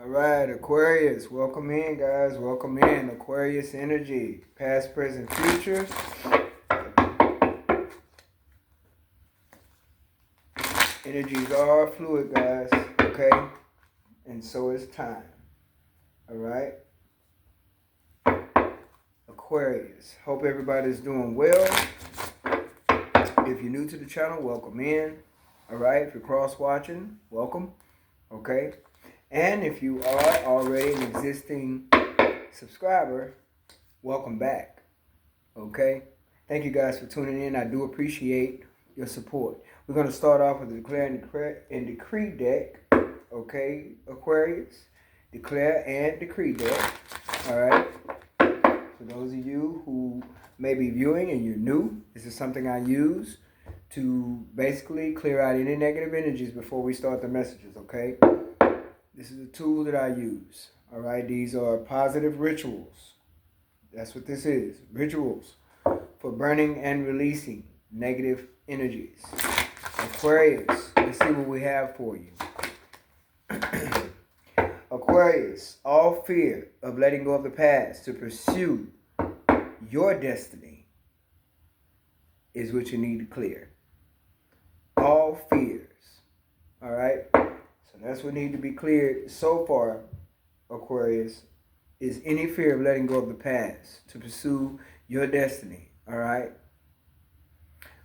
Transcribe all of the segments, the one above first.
All right, Aquarius, welcome in, guys. Welcome in, Aquarius energy, past, present, future. Energies are fluid, guys. Okay, and so is time. All right, Aquarius. Hope everybody's doing well. If you're new to the channel, welcome in. All right, if you're cross watching, welcome. Okay, and if you are already an existing subscriber, welcome back. Okay, thank you guys for tuning in. I do appreciate your support. We're going to start off with the Declare and Decree deck. Okay, Aquarius, Declare and Decree deck. All right, for those of you who may be viewing and you're new, this is something I use to basically clear out any negative energies before we start the messages. Okay, this is a tool that I use. All right, these are positive rituals. That's what this is, rituals for burning and releasing negative energies. Aquarius, let's see what we have for you. Aquarius, all fear of letting go of the past to pursue your destiny is what you need to clear. All fears. All right? So that's what needs to be cleared so far, Aquarius, is any fear of letting go of the past to pursue your destiny. All right?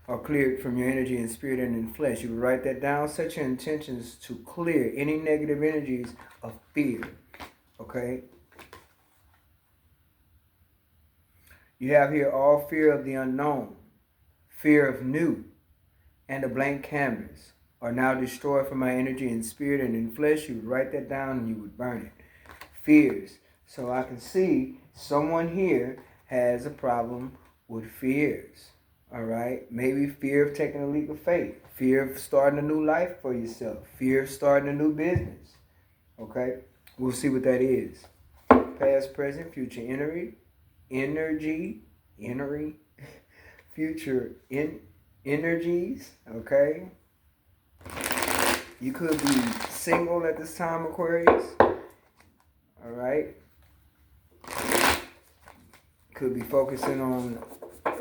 Or cleared from your energy and spirit and in flesh. You would write that down. Set your intentions to clear any negative energies of fear. Okay? You have here all fear of the unknown, fear of new, and a blank canvas are now destroyed from my energy and spirit and in flesh. You would write that down and you would burn it. Fears. So I can see someone here has a problem with fears. All right, maybe fear of taking a leap of faith, fear of starting a new life for yourself, fear of starting a new business. Okay, we'll see what that is. Past, present, future energy, future energies. Okay, you could be single at this time, Aquarius. All right, could be focusing on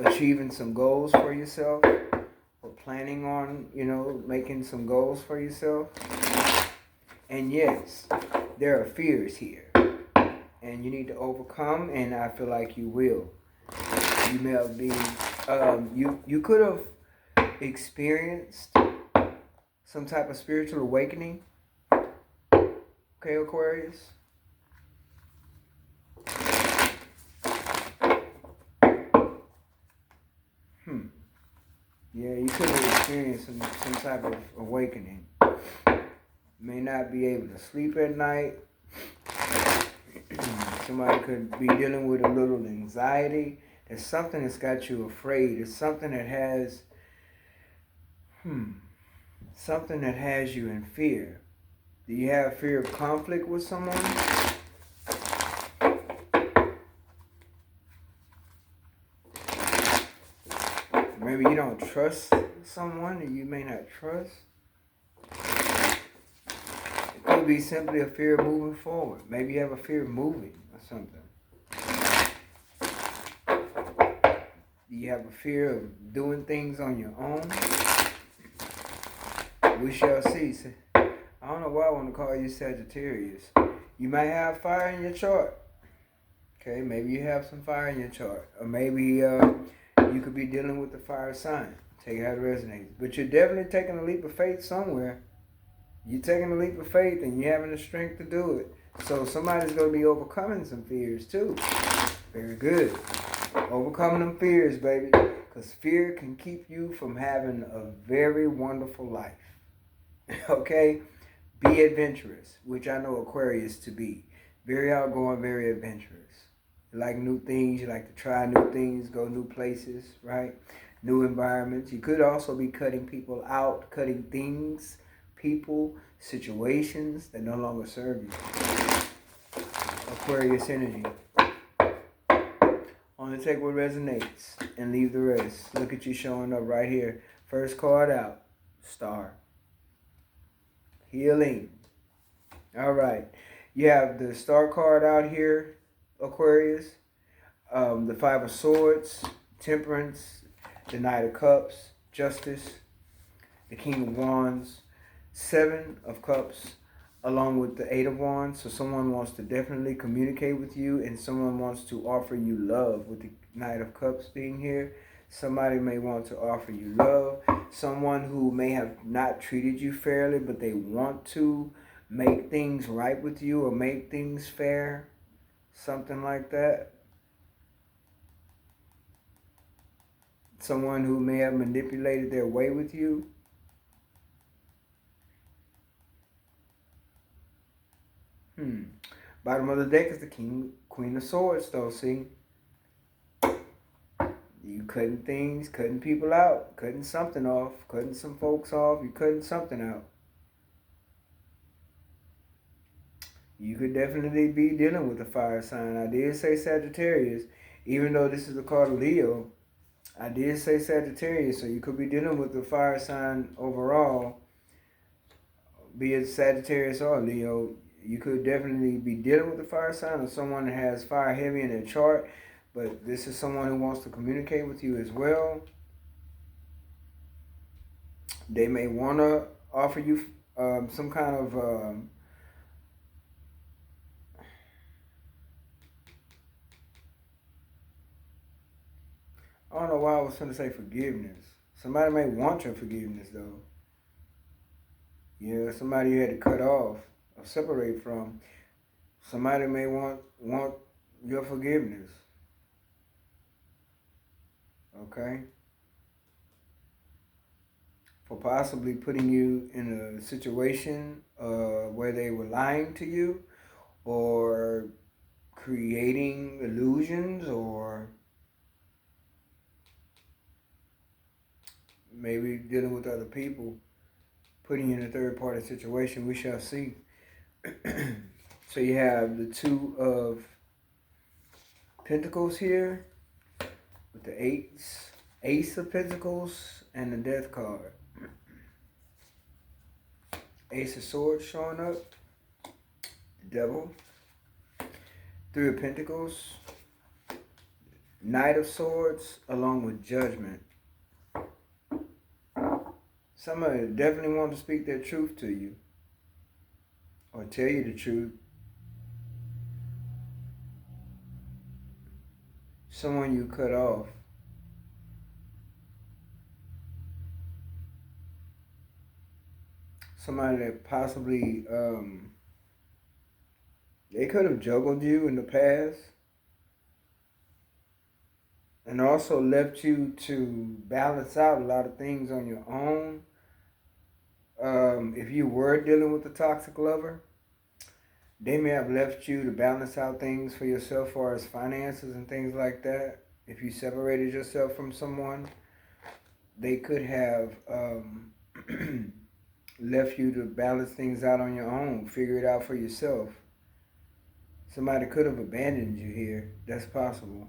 achieving some goals for yourself, or planning on, making some goals for yourself. And yes, there are fears here, and you need to overcome, and I feel like you will. You may have been, you could have experienced some type of spiritual awakening. Okay, Aquarius? Yeah, you could have experienced some type of awakening. May not be able to sleep at night. Somebody could be dealing with a little anxiety. There's something that's got you afraid. It's something that has, something that has you in fear. Do you have fear of conflict with someone? Maybe you don't trust someone that you may not trust. It could be simply a fear of moving forward. Maybe you have a fear of moving or something. Do you have a fear of doing things on your own? We shall see. I don't know why I want to call you Sagittarius. You might have fire in your chart. Okay, maybe you have some fire in your chart. Or maybe you could be dealing with the fire sign. Take it how it resonates. But you're definitely taking a leap of faith somewhere. You're taking a leap of faith and you're having the strength to do it. So somebody's going to be overcoming some fears too. Very good. Overcoming them fears, baby. Because fear can keep you from having a very wonderful life. Okay? Be adventurous, which I know Aquarius to be. Very outgoing, very adventurous. You like new things. You like to try new things, go new places, right? New environments. You could also be cutting people out, cutting things, people, situations that no longer serve you. Aquarius energy. Only take what resonates and leave the rest. Look at you showing up right here. First card out. Star. Healing. All right. You have the Star card out here, Aquarius. The Five of Swords, Temperance, the Knight of Cups, Justice, the King of Wands, Seven of Cups, along with the Eight of Wands. So someone wants to definitely communicate with you, and someone wants to offer you love with the Knight of Cups being here. Somebody may want to offer you love. Someone who may have not treated you fairly, but they want to make things right with you or make things fair. Something like that. Someone who may have manipulated their way with you. Bottom of the deck is the Queen of Swords, though. See, you cutting things, cutting people out, cutting something off, cutting some folks off. You cutting something out. You could definitely be dealing with a fire sign. I did say Sagittarius, even though this is the card of Leo. I did say Sagittarius, so you could be dealing with the fire sign overall, be it Sagittarius or Leo. You could definitely be dealing with the fire sign or someone that has fire heavy in their chart, but this is someone who wants to communicate with you as well. They may want to offer you some kind of I don't know why I was going to say forgiveness. Somebody may want your forgiveness, though. Yeah, somebody you had to cut off or separate from. Somebody may want your forgiveness. Okay? For possibly putting you in a situation where they were lying to you or creating illusions or maybe dealing with other people, putting you in a third party situation. We shall see. So you have the Two of Pentacles here with the Ace of Pentacles and the Death card. Ace of Swords showing up. The Devil. Three of Pentacles. Knight of Swords along with Judgment. Somebody definitely wants to speak their truth to you or tell you the truth. Someone you cut off. Somebody that possibly, they could have juggled you in the past and also left you to balance out a lot of things on your own. If you were dealing with a toxic lover, they may have left you to balance out things for yourself as far as finances and things like that. If you separated yourself from someone, they could have left you to balance things out on your own, figure it out for yourself. Somebody could have abandoned you here. That's possible.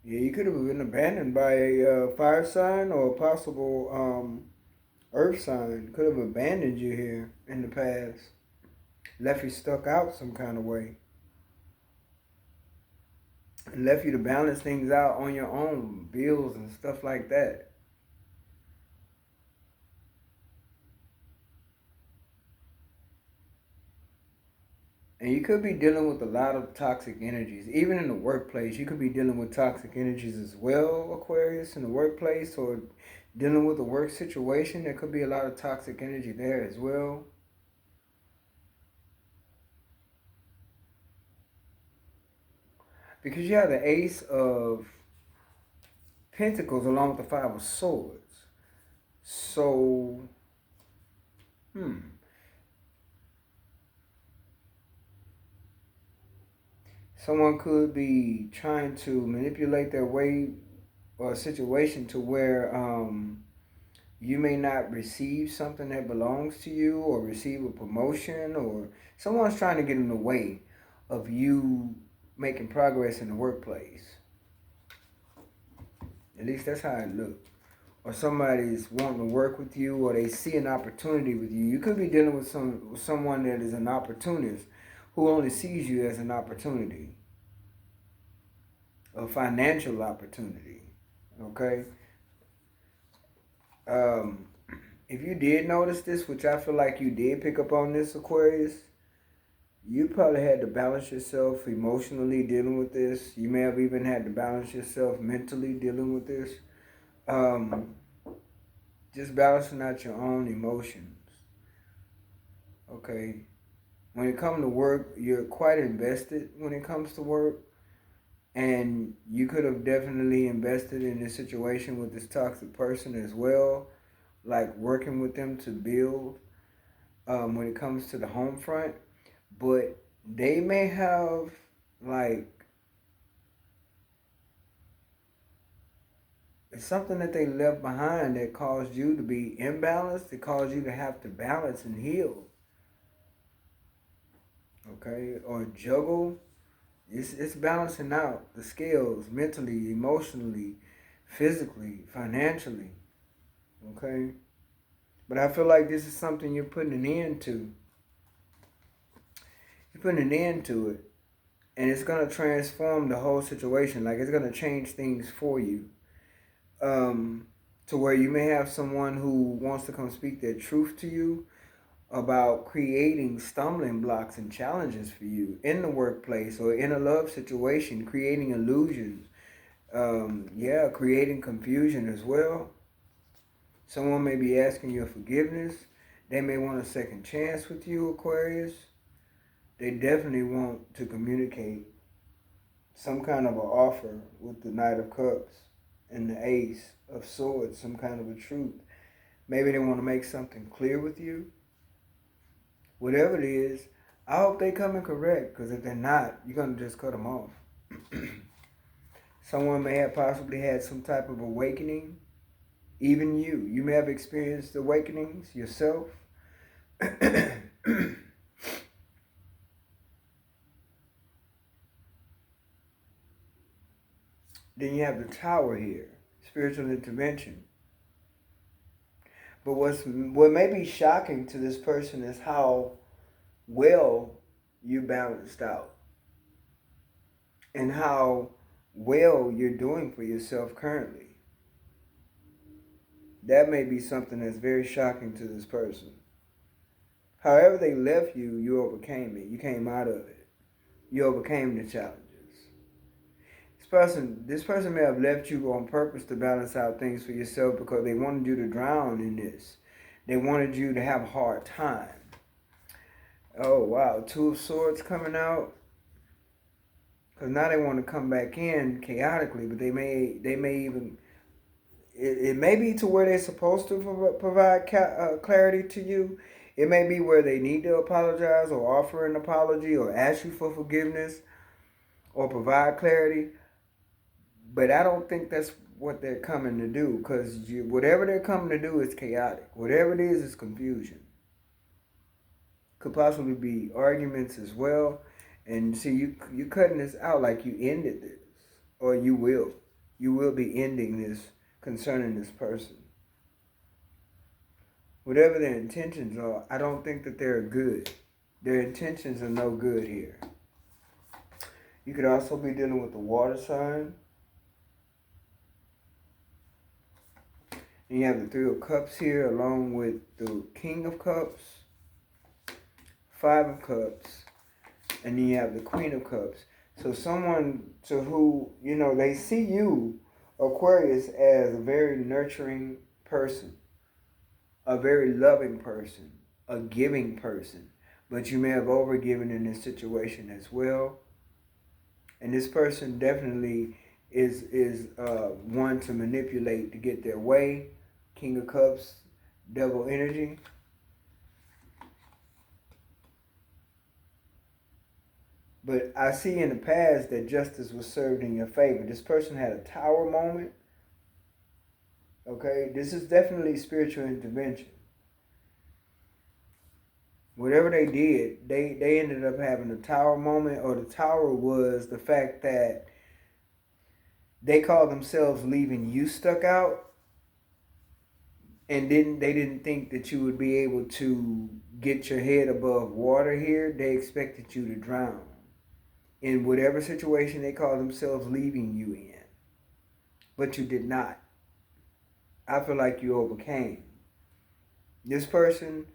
Yeah, you could have been abandoned by a fire sign or a possible earth sign. Could have abandoned you here in the past. Left you stuck out some kind of way. And left you to balance things out on your own, bills and stuff like that. And you could be dealing with a lot of toxic energies. Even in the workplace, you could be dealing with toxic energies as well, Aquarius, in the workplace or dealing with a work situation. There could be a lot of toxic energy there as well. Because you have the Ace of Pentacles along with the Five of Swords. So, someone could be trying to manipulate their way or a situation to where you may not receive something that belongs to you or receive a promotion, or someone's trying to get in the way of you making progress in the workplace. At least that's how it looks. Or somebody's wanting to work with you, or they see an opportunity with you. You could be dealing with someone that is an opportunist who only sees you as an opportunity, a financial opportunity. Okay? If you did notice this, which I feel like you did pick up on this, Aquarius, you probably had to balance yourself emotionally dealing with this. You may have even had to balance yourself mentally dealing with this. Just balancing out your own emotions. Okay? When it comes to work, you're quite invested when it comes to work. And you could have definitely invested in this situation with this toxic person as well. Like working with them to build when it comes to the home front. But they may have like it's something that they left behind that caused you to be imbalanced. It caused you to have to balance and heal. Okay? Or juggle. It's balancing out the scales mentally, emotionally, physically, financially. Okay? But I feel like this is something you're putting an end to. You're putting an end to it. And it's going to transform the whole situation. Like it's going to change things for you. To where you may have someone who wants to come speak their truth to you about creating stumbling blocks and challenges for you in the workplace or in a love situation, creating illusions. Creating confusion as well. Someone may be asking your forgiveness. They may want a second chance with you, Aquarius. They definitely want to communicate some kind of an offer with the Knight of Cups and the Ace of Swords, some kind of a truth. Maybe they want to make something clear with you. Whatever it is, I hope they come in correct, because if they're not, you're going to just cut them off. Someone may have possibly had some type of awakening. Even you. You may have experienced awakenings yourself. Then you have the Tower here. Spiritual intervention. But what may be shocking to this person is how well you balanced out. And how well you're doing for yourself currently. That may be something that's very shocking to this person. However they left you, you overcame it. You came out of it. You overcame the challenges. This person may have left you on purpose to balance out things for yourself because they wanted you to drown in this. They wanted you to have a hard time. Oh, wow. Two of Swords coming out. Because now they want to come back in chaotically, but they may even... It may be to where they're supposed to provide clarity to you. It may be where they need to apologize or offer an apology or ask you for forgiveness or provide clarity. But I don't think that's what they're coming to do, because whatever they're coming to do is chaotic. Whatever it is confusion. Could possibly be arguments as well. And see, you cutting this out like you ended this. Or you will. You will be ending this concerning this person. Whatever their intentions are, I don't think that they're good. Their intentions are no good here. You could also be dealing with the water sign. And you have the Three of Cups here along with the King of Cups, Five of Cups, and then you have the Queen of Cups. So someone to who, they see you, Aquarius, as a very nurturing person, a very loving person, a giving person. But you may have overgiven in this situation as well. And this person definitely is one to manipulate to get their way. King of Cups, Devil energy. But I see in the past that justice was served in your favor. This person had a tower moment. Okay, this is definitely spiritual intervention. Whatever they did, they ended up having a tower moment, or the tower was the fact that they call themselves leaving you stuck out, and they didn't think that you would be able to get your head above water here. They expected you to drown in whatever situation they call themselves leaving you in. But you did not. I feel like you overcame. This person,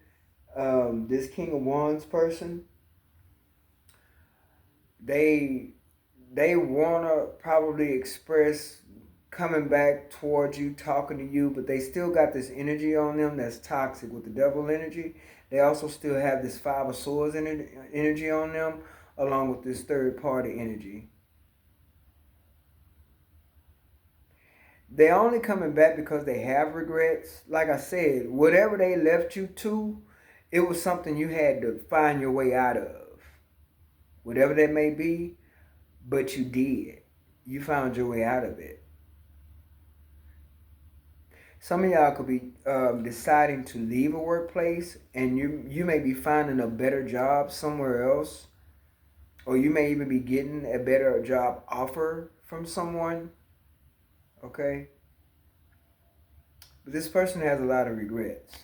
this King of Wands person, they wanna probably express coming back towards you, talking to you, but they still got this energy on them that's toxic with the devil energy. They also still have this Five of Swords energy on them, along with this third party energy. They're only coming back because they have regrets. Like I said, whatever they left you to, it was something you had to find your way out of. Whatever that may be, but you did. You found your way out of it. Some of y'all could be deciding to leave a workplace, and you may be finding a better job somewhere else, or you may even be getting a better job offer from someone. Okay? But this person has a lot of regrets.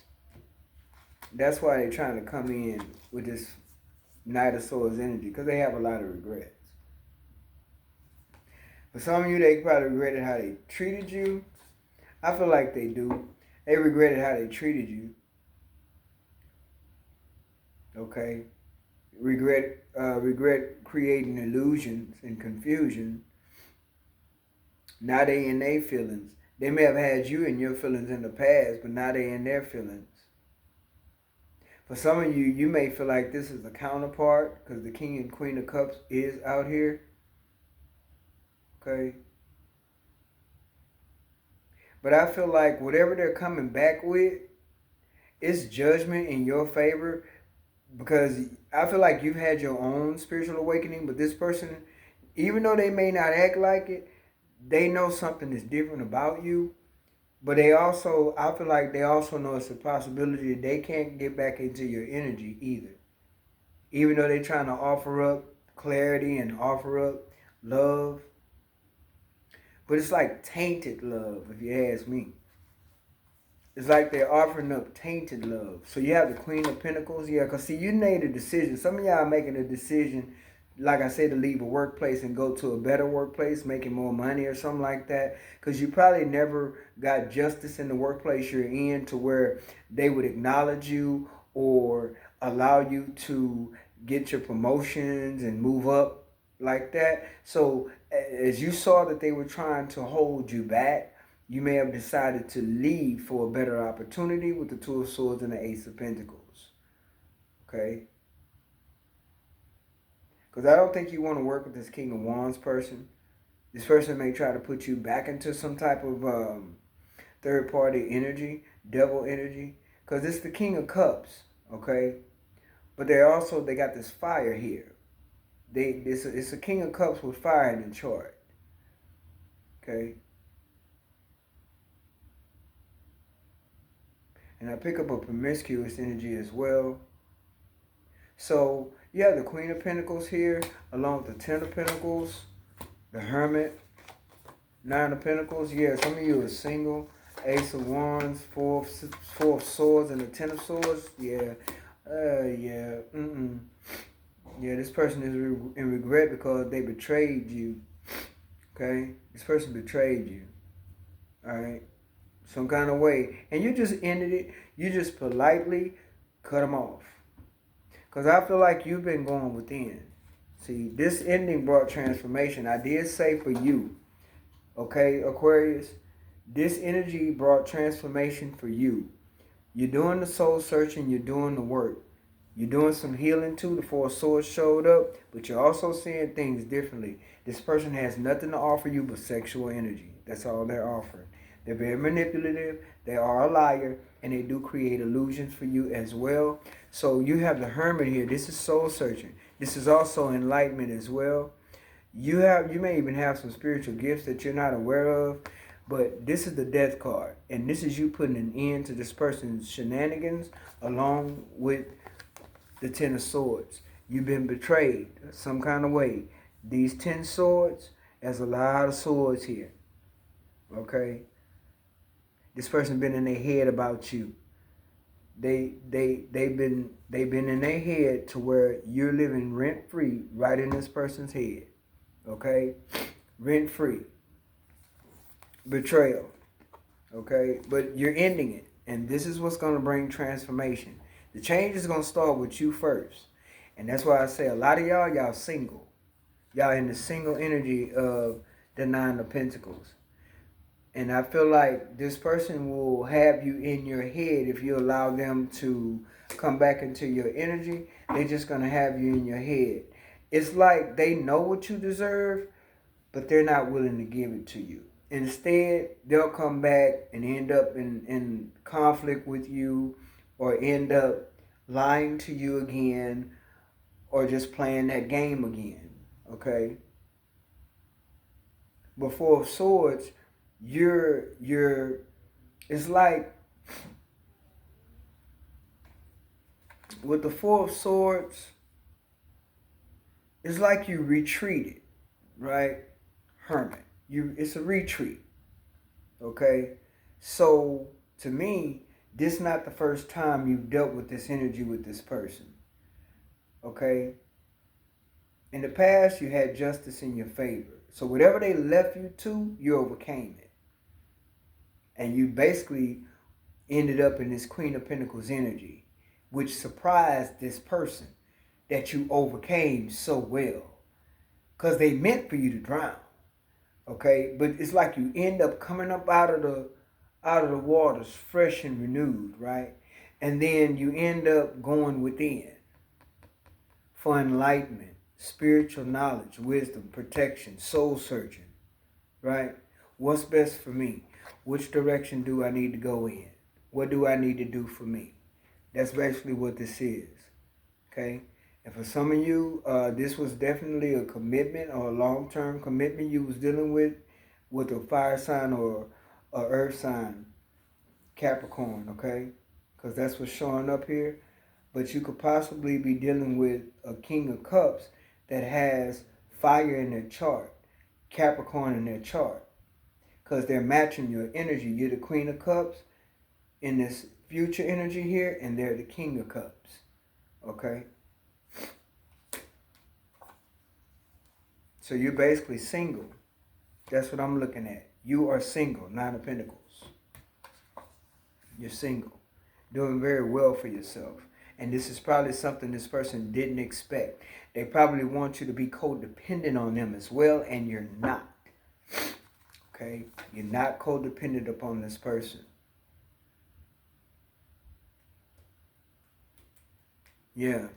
That's why they're trying to come in with this Knight of Swords energy, because they have a lot of regrets. For some of you, they probably regretted how they treated you. I feel like they do. They regretted how they treated you. Okay? Regret creating illusions and confusion. Now they in their feelings. They may have had you in your feelings in the past, but now they in their feelings. For some of you, you may feel like this is a counterpart because the King and Queen of Cups is out here. Okay? But I feel like whatever they're coming back with, it's judgment in your favor, because I feel like you've had your own spiritual awakening, but this person, even though they may not act like it, they know something is different about you. But they also, I feel like they also know it's a possibility that they can't get back into your energy either. Even though they're trying to offer up clarity and offer up love. But it's like tainted love, if you ask me. It's like they're offering up tainted love. So you have the Queen of Pentacles. Yeah, because see, you made a decision. Some of y'all are making a decision, like I said, to leave a workplace and go to a better workplace, making more money or something like that. Because you probably never got justice in the workplace you're in to where they would acknowledge you or allow you to get your promotions and move up like that. So as you saw that they were trying to hold you back, you may have decided to leave for a better opportunity with the Two of Swords and the Ace of Pentacles. Okay? Because I don't think you want to work with this King of Wands person. This person may try to put you back into some type of third-party energy, devil energy. Because it's the King of Cups, okay? But they got this fire here. It's a King of Cups with fire in the chart. Okay? And I pick up a promiscuous energy as well. So you have the Queen of Pentacles here, along with the Ten of Pentacles, the Hermit, Nine of Pentacles. Yeah, some of you are single. Ace of Wands, Four of Swords, and the Ten of Swords. Yeah, yeah. Yeah, this person is in regret because they betrayed you. Okay, this person betrayed you. All right. Some kind of way, and you just ended it. You just politely cut them off, because I feel like you've been going within. See, this ending brought transformation. I did say for you, okay, Aquarius, this energy brought transformation for you. You're doing the soul searching, you're doing the work, you're doing some healing too. The Four of Swords showed up, but you're also seeing things differently. This person has nothing to offer you but sexual energy. That's all they're offering. They're very manipulative, they are a liar, and they do create illusions for you as well. So you have the Hermit here. This is soul searching. This is also enlightenment as well. You may even have some spiritual gifts that you're not aware of, but this is the Death card, and this is you putting an end to this person's shenanigans along with the Ten of Swords. You've been betrayed some kind of way. These 10 swords, There's a lot of swords here. Okay? This person been in their head about you. They've been in their head to where you're living rent free right in this person's head. Okay? Rent free. Betrayal. Okay? But you're ending it. And this is what's going to bring transformation. The change is going to start with you first. And that's why I say a lot of y'all single. Y'all in the single energy of the Nine of Pentacles. And I feel like this person will have you in your head if you allow them to come back into your energy. They're just going to have you in your head. It's like they know what you deserve, but they're not willing to give it to you. Instead, they'll come back and end up in conflict with you, or end up lying to you again, or just playing that game again. Okay? But Four of Swords, it's like with the Four of Swords, it's like you retreated, right? Hermit. It's a retreat. Okay? So to me, this is not the first time you've dealt with this energy with this person. Okay? In the past, you had justice in your favor. So whatever they left you to, you overcame it. And you basically ended up in this Queen of Pentacles energy, which surprised this person that you overcame so well. Because they meant for you to drown. Okay? But it's like you end up coming up out of the waters fresh and renewed, right? And then you end up going within for enlightenment, spiritual knowledge, wisdom, protection, soul searching, right? What's best for me? Which direction do I need to go in? What do I need to do for me? That's basically what this is, okay? And for some of you, this was definitely a commitment or a long-term commitment you was dealing with a fire sign or a earth sign, Capricorn, okay? Because that's what's showing up here. But you could possibly be dealing with a King of Cups that has fire in their chart, Capricorn in their chart. Because they're matching your energy. You're the Queen of Cups in this future energy here, and they're the King of Cups. Okay? So you're basically single. That's what I'm looking at. You are single, Nine of Pentacles. You're single. Doing very well for yourself. And this is probably something this person didn't expect. They probably want you to be codependent on them as well, and you're not. Okay? You're not codependent upon this person. Yeah.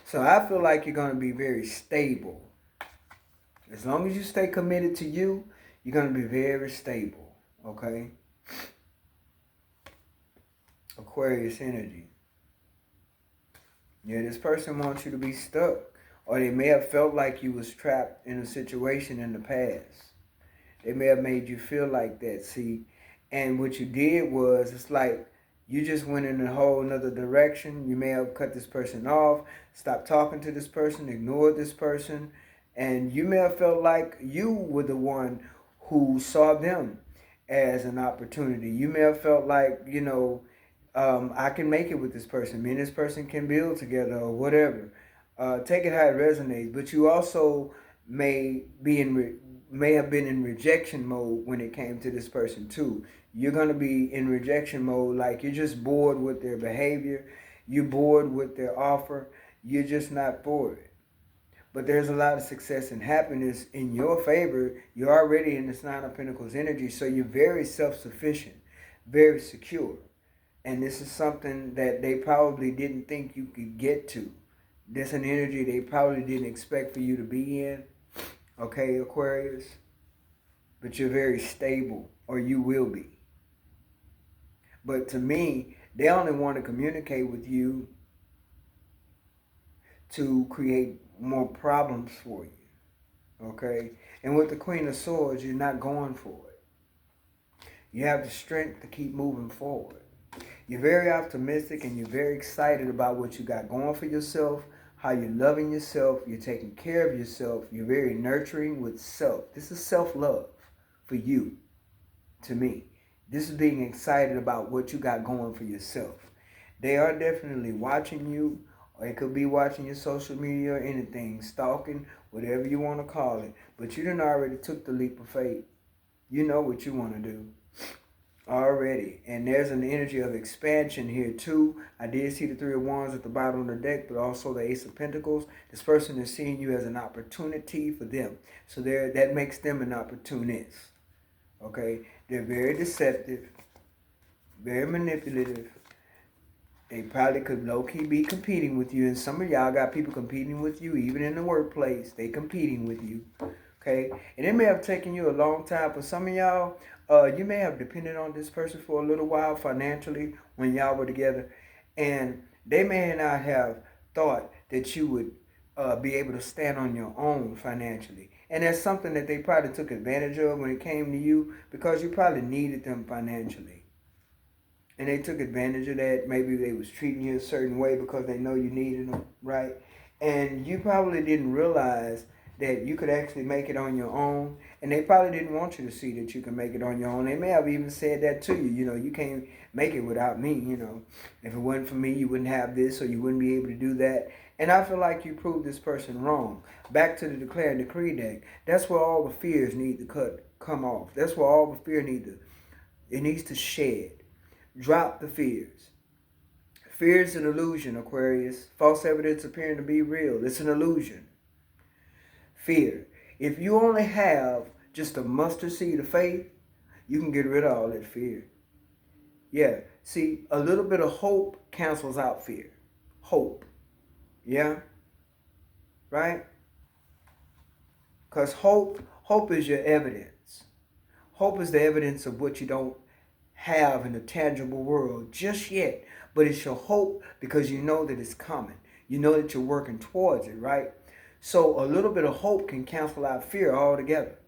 So I feel like you're going to be very stable. As long as you stay committed to you, you're going to be very stable. Okay? Aquarius energy. Yeah, this person wants you to be stuck. Or they may have felt like you was trapped in a situation in the past. They may have made you feel like that, see. And what you did was, it's like you just went in a whole nother direction. You may have cut this person off, stopped talking to this person, ignored this person. And you may have felt like you were the one who saw them as an opportunity. You may have felt like, you know, I can make it with this person. Me and this person can build together or whatever. Take it how it resonates. But you also may have been in rejection mode when it came to this person too. You're going to be in rejection mode, like you're just bored with their behavior. You're bored with their offer. You're just not for it. But there's a lot of success and happiness in your favor. You're already in this Nine of Pentacles energy, so you're very self-sufficient, very secure. And this is something that they probably didn't think you could get to. This is an energy they probably didn't expect for you to be in. Okay, Aquarius? But you're very stable, or you will be. But to me, they only want to communicate with you to create more problems for you. Okay? And with the Queen of Swords, you're not going for it. You have the strength to keep moving forward. You're very optimistic and you're very excited about what you got going for yourself, how you're loving yourself, you're taking care of yourself, you're very nurturing with self. This is self-love for you, to me. This is being excited about what you got going for yourself. They are definitely watching you, or it could be watching your social media or anything, stalking, whatever you want to call it. But you done already took the leap of faith. You know what you want to do already. And there's an energy of expansion here too. I did see the Three of Wands at the bottom of the deck, but also the Ace of Pentacles. This person is seeing you as an opportunity for them. So that makes them an opportunist. Okay? They're very deceptive, very manipulative. They probably could low-key be competing with you. And some of y'all got people competing with you, even in the workplace. They competing with you. Okay? And it may have taken you a long time. For some of y'all, you may have depended on this person for a little while financially when y'all were together. And they may not have thought that you would be able to stand on your own financially. And that's something that they probably took advantage of when it came to you, because you probably needed them financially. And they took advantage of that. Maybe they was treating you a certain way because they know you needed them, right? And you probably didn't realize that you could actually make it on your own. And they probably didn't want you to see that you can make it on your own. They may have even said that to you. You know, you can't make it without me, you know. If it wasn't for me, you wouldn't have this, or you wouldn't be able to do that. And I feel like you proved this person wrong. Back to the Declare and Decree deck. That's where all the fears need to come off. That's where all the fear needs to shed. Drop the fears. Fear is an illusion, Aquarius. False evidence appearing to be real. It's an illusion. Fear. If you only have just a mustard seed of faith, you can get rid of all that fear. Yeah. See, a little bit of hope cancels out fear. Hope. Yeah? Right? Because hope is your evidence. Hope is the evidence of what you don't have in the tangible world just yet, but it's your hope because you know that it's coming. You know that you're working towards it, right? So a little bit of hope can cancel out fear altogether.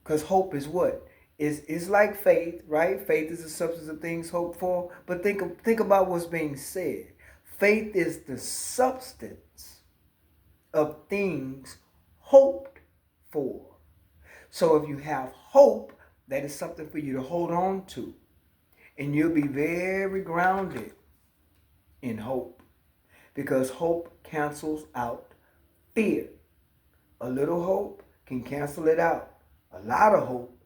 Because hope is what? It's like faith, right? Faith is the substance of things hoped for. But think about what's being said. Faith is the substance of things hoped for. So if you have hope, that is something for you to hold on to. And you'll be very grounded in hope. Because hope cancels out fear. A little hope can cancel it out. A lot of hope,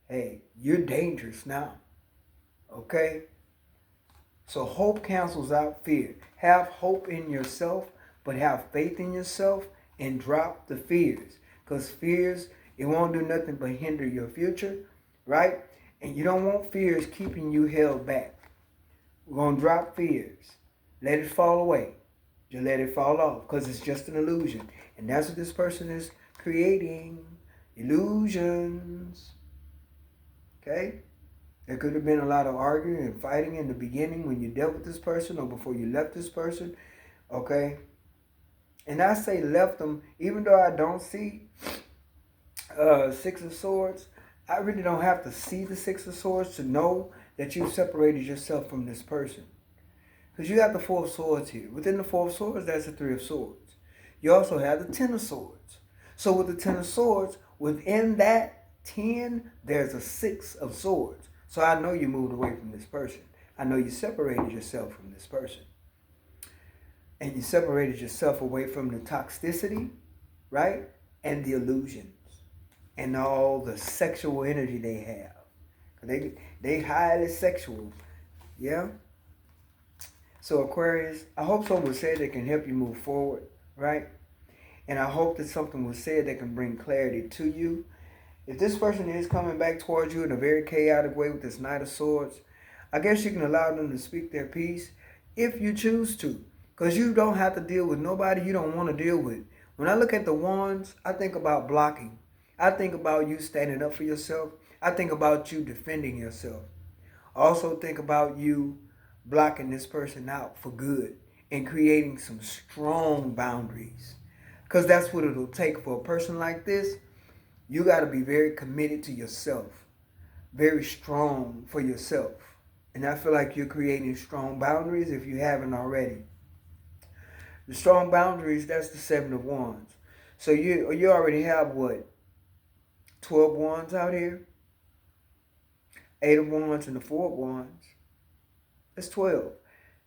hey, you're dangerous now. Okay? So hope cancels out fear. Have hope in yourself, but have faith in yourself and drop the fears. Because fears, it won't do nothing but hinder your future. Right? And you don't want fears keeping you held back. We're going to drop fears. Let it fall away. Just let it fall off, because it's just an illusion. And that's what this person is creating. Illusions. Okay? There could have been a lot of arguing and fighting in the beginning when you dealt with this person or before you left this person. Okay? And I say left them, even though I don't see Six of Swords, I really don't have to see the Six of Swords to know that you've separated yourself from this person. Because you have the Four of Swords here. Within the Four of Swords, that's the Three of Swords. You also have the Ten of Swords. So with the Ten of Swords, within that 10, there's a Six of Swords. So I know you moved away from this person. I know you separated yourself from this person. And you separated yourself away from the toxicity, right? And the illusions. And all the sexual energy they have. They highly sexual. Yeah? So Aquarius, I hope something was said that can help you move forward, right? And I hope that something was said that can bring clarity to you. If this person is coming back towards you in a very chaotic way with this Knight of Swords, I guess you can allow them to speak their piece if you choose to. Because you don't have to deal with nobody you don't want to deal with. When I look at the Wands, I think about blocking. I think about you standing up for yourself. I think about you defending yourself. I also think about you blocking this person out for good and creating some strong boundaries. Because that's what it'll take for a person like this. You got to be very committed to yourself. Very strong for yourself. And I feel like you're creating strong boundaries if you haven't already. The strong boundaries, that's the Seven of Wands. So you already have what? 12 wands out here? 8 of wands and the 4 of wands. That's 12.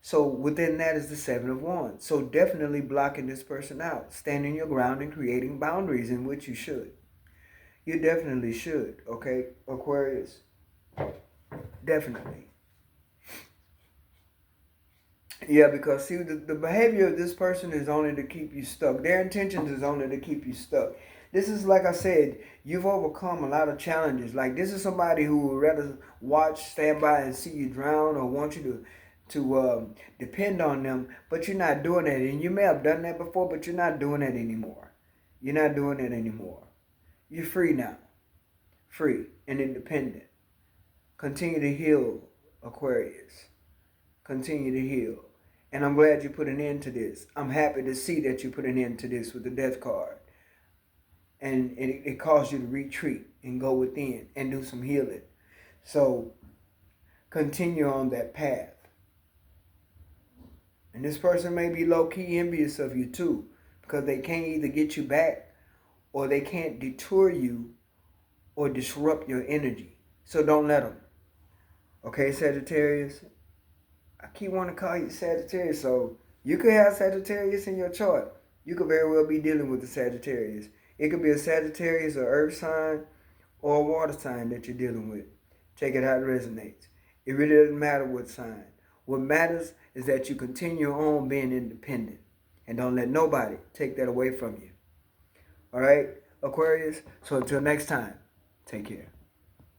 So within that is the Seven of Wands. So definitely blocking this person out. Standing your ground and creating boundaries, in which you should. You definitely should, okay, Aquarius? Definitely. Yeah, because see, the behavior of this person is only to keep you stuck. Their intentions is only to keep you stuck. This is, like I said, you've overcome a lot of challenges. Like, this is somebody who would rather watch, stand by, and see you drown, or want you to depend on them, but you're not doing that. And you may have done that before, but you're not doing that anymore. You're not doing it anymore. You're free now. Free and independent. Continue to heal, Aquarius. Continue to heal. And I'm glad you put an end to this. I'm happy to see that you put an end to this with the Death card. And it caused you to retreat and go within and do some healing. So continue on that path. And this person may be low-key envious of you too, because they can't either get you back, or they can't detour you or disrupt your energy. So don't let them. Okay, Sagittarius? I keep wanting to call you Sagittarius, so you could have Sagittarius in your chart. You could very well be dealing with the Sagittarius. It could be a Sagittarius, or earth sign, or a water sign that you're dealing with. Take it how it resonates. It really doesn't matter what sign. What matters is that you continue on being independent. And don't let nobody take that away from you. All right, Aquarius? So until next time, take care.